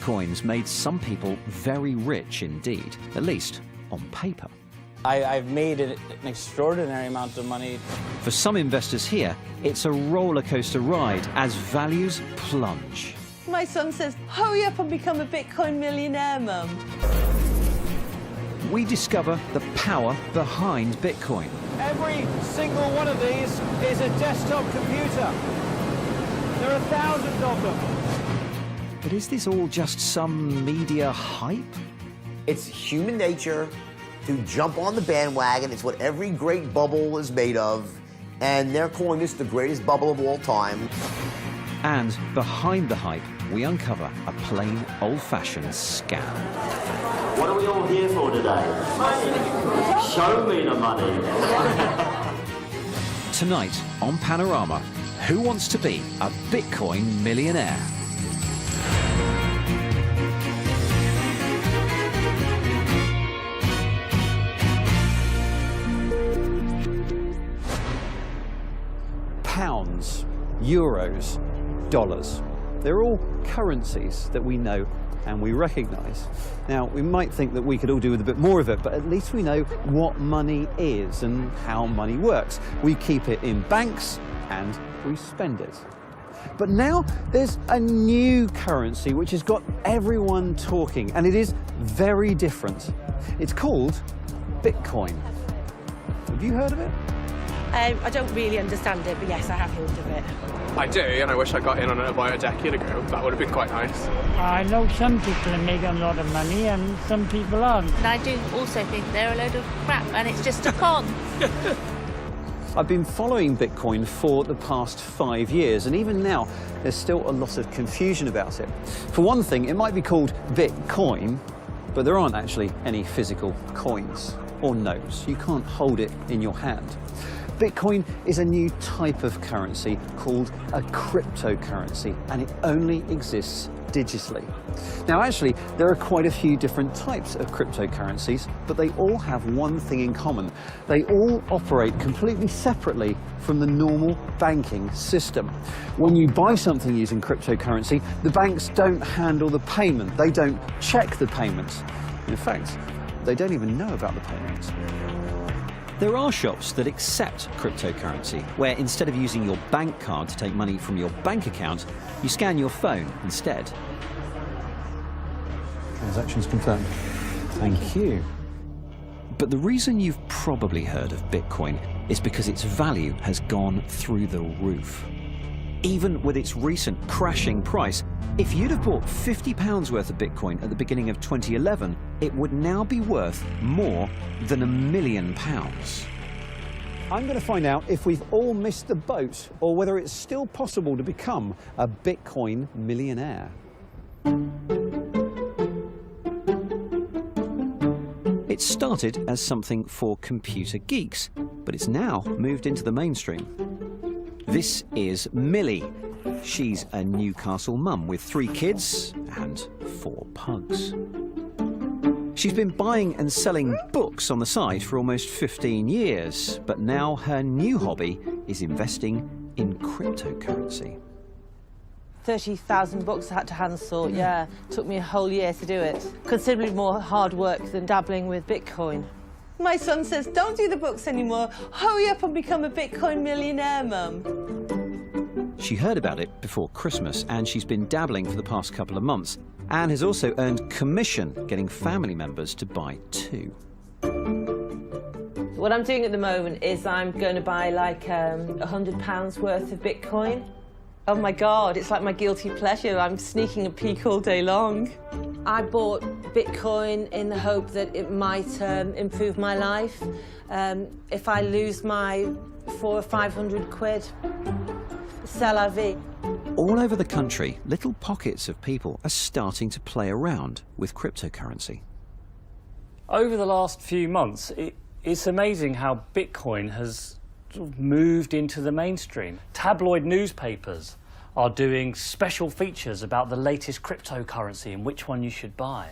Bitcoins made some people very rich indeed, at least on paper. I've made an extraordinary amount of money. For some investors here, it's a roller coaster ride as values plunge. My son says, hurry up and become a Bitcoin millionaire, Mum. We discover the power behind Bitcoin. Every single one of these is a desktop computer. There are thousands of them. But is this all just some media hype? It's human nature to jump on the bandwagon. It's what every great bubble is made of, and they're calling this the greatest bubble of all time. And behind the hype, we uncover a plain, old-fashioned scam. What are we all here for today? Money. Show me the money. Tonight on Panorama, who wants to be a Bitcoin millionaire? Pounds, euros, dollars. They're all currencies that we know and we recognise. Now, we might think that we could all do with a bit more of it, but at least we know what money is and how money works. We keep it in banks and we spend it. But now there's a new currency which has got everyone talking, and it is very different. It's called Bitcoin. Have you heard of it? I don't really understand it, but yes, I have heard of it. I do, and I wish I got in on it about a decade ago. That would have been quite nice. I know some people are making a lot of money and some people aren't. And I do also think they're a load of crap and it's just a con. I've been following Bitcoin for the past 5 years, and even now there's still a lot of confusion about it. For one thing, it might be called Bitcoin, but there aren't actually any physical coins or notes. You can't hold it in your hand. Bitcoin is a new type of currency called a cryptocurrency, and it only exists digitally. Now, actually, there are quite a few different types of cryptocurrencies, but they all have one thing in common. They all operate completely separately from the normal banking system. When you buy something using cryptocurrency, the banks don't handle the payment. They don't check the payments. In fact, they don't even know about the payments. There are shops that accept cryptocurrency, where instead of using your bank card to take money from your bank account, you scan your phone instead. Transactions confirmed. Thank you. But the reason you've probably heard of Bitcoin is because its value has gone through the roof. Even with its recent crashing price, if you'd have bought £50 worth of Bitcoin at the beginning of 2011, it would now be worth more than £1 million. I'm going to find out if we've all missed the boat or whether it's still possible to become a Bitcoin millionaire. It started as something for computer geeks, but it's now moved into the mainstream. This is Millie. She's a Newcastle mum with 3 kids and 4 pugs. She's been buying and selling books on the side for almost 15 years, but now her new hobby is investing in cryptocurrency. 30,000 books I had to hand sort, yeah. Took me a whole year to do it. Considerably more hard work than dabbling with Bitcoin. My son says, don't do the books anymore. Hurry up and become a Bitcoin millionaire, Mum. She heard about it before Christmas, and she's been dabbling for the past couple of months, and has also earned commission getting family members to buy too. What I'm doing at the moment is I'm going to buy like £100 worth of Bitcoin. Oh my God, it's like my guilty pleasure. I'm sneaking a peek all day long. I bought Bitcoin in the hope that it might improve my life. If I lose my 400 or 500 quid, c'est la vie. All over the country, little pockets of people are starting to play around with cryptocurrency. Over the last few months, it's amazing how Bitcoin has sort of moved into the mainstream. Tabloid newspapers are doing special features about the latest cryptocurrency and which one you should buy.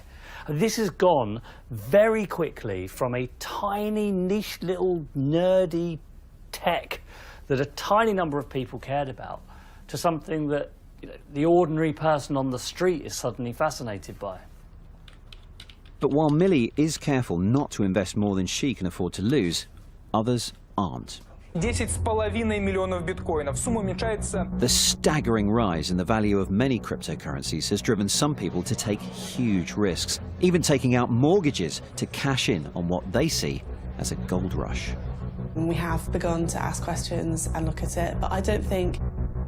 This has gone very quickly from a tiny, niche, little, nerdy tech that a tiny number of people cared about to something that the ordinary person on the street is suddenly fascinated by. But while Millie is careful not to invest more than she can afford to lose, others aren't. 10,5 миллионов биткоинов. Сумма уменьшается. The staggering rise in the value of many cryptocurrencies has driven some people to take huge risks, even taking out mortgages to cash in on what they see as a gold rush. We have begun to ask questions and look at it, but I don't think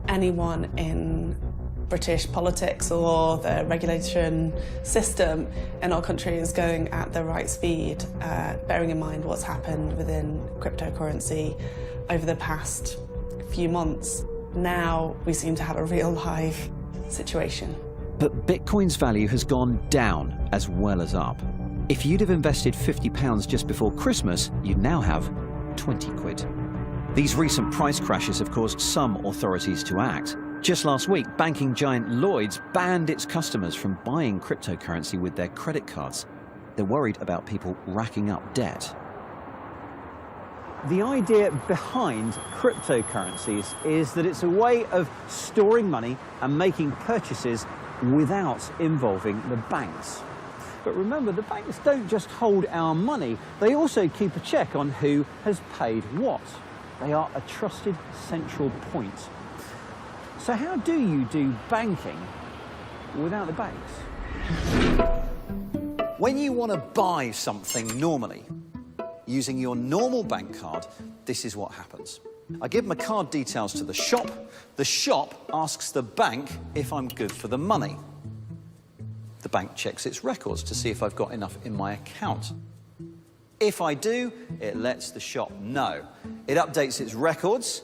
anyone in British politics or the regulation system in our country is going at the right speed, bearing in mind what's happened within cryptocurrency over the past few months. Now we seem to have a real live situation. But Bitcoin's value has gone down as well as up. If you'd have invested £50 just before Christmas, you'd now have 20 quid. These recent price crashes have caused some authorities to act. Just last week, banking giant Lloyds banned its customers from buying cryptocurrency with their credit cards. They're worried about people racking up debt. The idea behind cryptocurrencies is that it's a way of storing money and making purchases without involving the banks. But remember, the banks don't just hold our money, they also keep a check on who has paid what. They are a trusted central point. So how do you do banking without the banks? When you want to buy something normally, using your normal bank card, this is what happens. I give my card details to the shop asks the bank if I'm good for the money. The bank checks its records to see if I've got enough in my account. If I do, it lets the shop know. It updates its records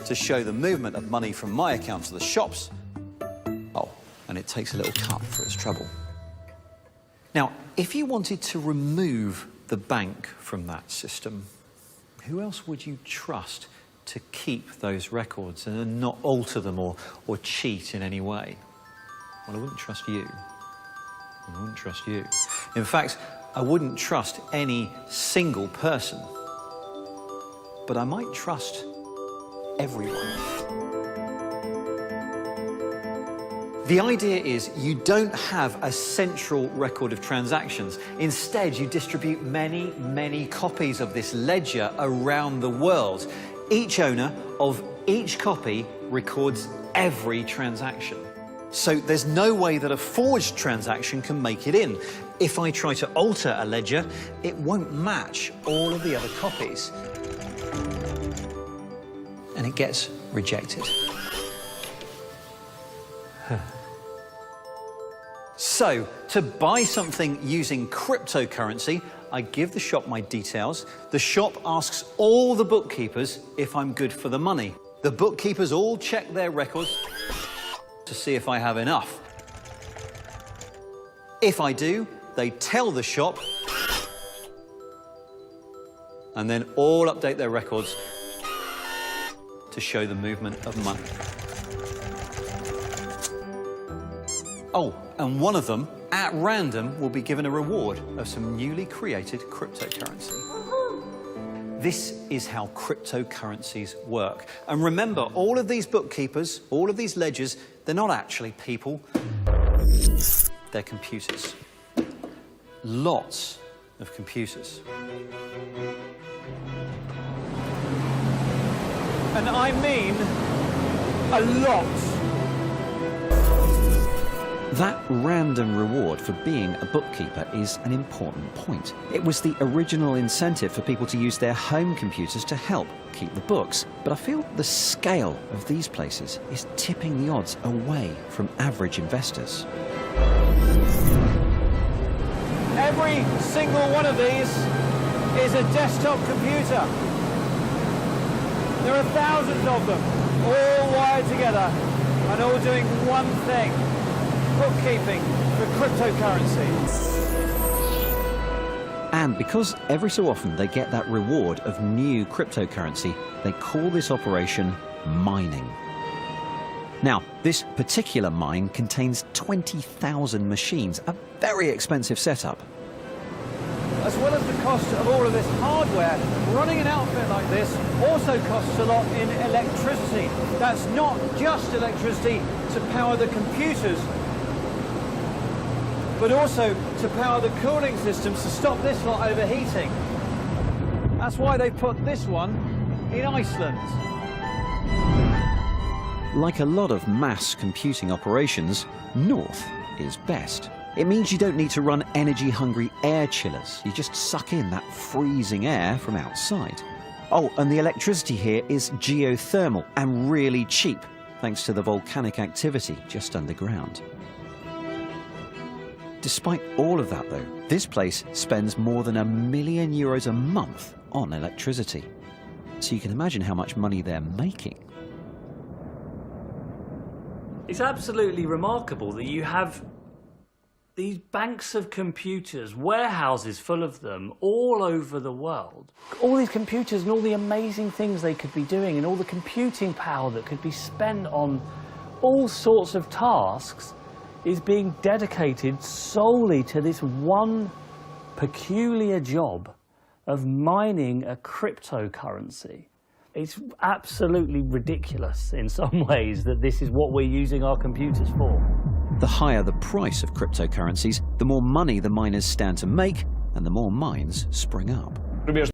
to show the movement of money from my account to the shop's. Oh, and it takes a little cut for its trouble. Now, if you wanted to remove the bank from that system, who else would you trust to keep those records and not alter them or cheat in any way? Well, I wouldn't trust you. I wouldn't trust you. In fact, I wouldn't trust any single person. But I might trust everyone. The idea is you don't have a central record of transactions. Instead, you distribute many, many copies of this ledger around the world. Each owner of each copy records every transaction. So there's no way that a forged transaction can make it in. If I try to alter a ledger, it won't match all of the other copies. And it gets rejected. So, to buy something using cryptocurrency, I give the shop my details. The shop asks all the bookkeepers if I'm good for the money. The bookkeepers all check their records to see if I have enough. If I do, they tell the shop, and then all update their records to show the movement of money. Oh, and one of them, at random, will be given a reward of some newly created cryptocurrency. This is how cryptocurrencies work. And remember, all of these bookkeepers, all of these ledgers, they're not actually people, they're computers. Lots of computers. And I mean a lot. That random reward for being a bookkeeper is an important point. It was the original incentive for people to use their home computers to help keep the books. But I feel the scale of these places is tipping the odds away from average investors. Every single one of these is a desktop computer. There are thousands of them, all wired together and all doing one thing. Bookkeeping for cryptocurrency. And because every so often they get that reward of new cryptocurrency, they call this operation mining. Now, this particular mine contains 20,000 machines, a very expensive setup. as well as the cost of all of this hardware, running an outfit like this also costs a lot in electricity. That's not just electricity to power the computers, but also to power the cooling systems to stop this lot overheating. That's why they put this one in Iceland. Like a lot of mass computing operations, north is best. It means you don't need to run energy-hungry air chillers. You just suck in that freezing air from outside. Oh, and the electricity here is geothermal and really cheap, thanks to the volcanic activity just underground. Despite all of that, though, this place spends more than €1 million a month on electricity. So you can imagine how much money they're making. It's absolutely remarkable that you have these banks of computers, warehouses full of them, all over the world. All these computers and all the amazing things they could be doing and all the computing power that could be spent on all sorts of tasks is being dedicated solely to this one peculiar job of mining a cryptocurrency. It's absolutely ridiculous in some ways that this is what we're using our computers for. The higher the price of cryptocurrencies, the more money the miners stand to make, and the more mines spring up.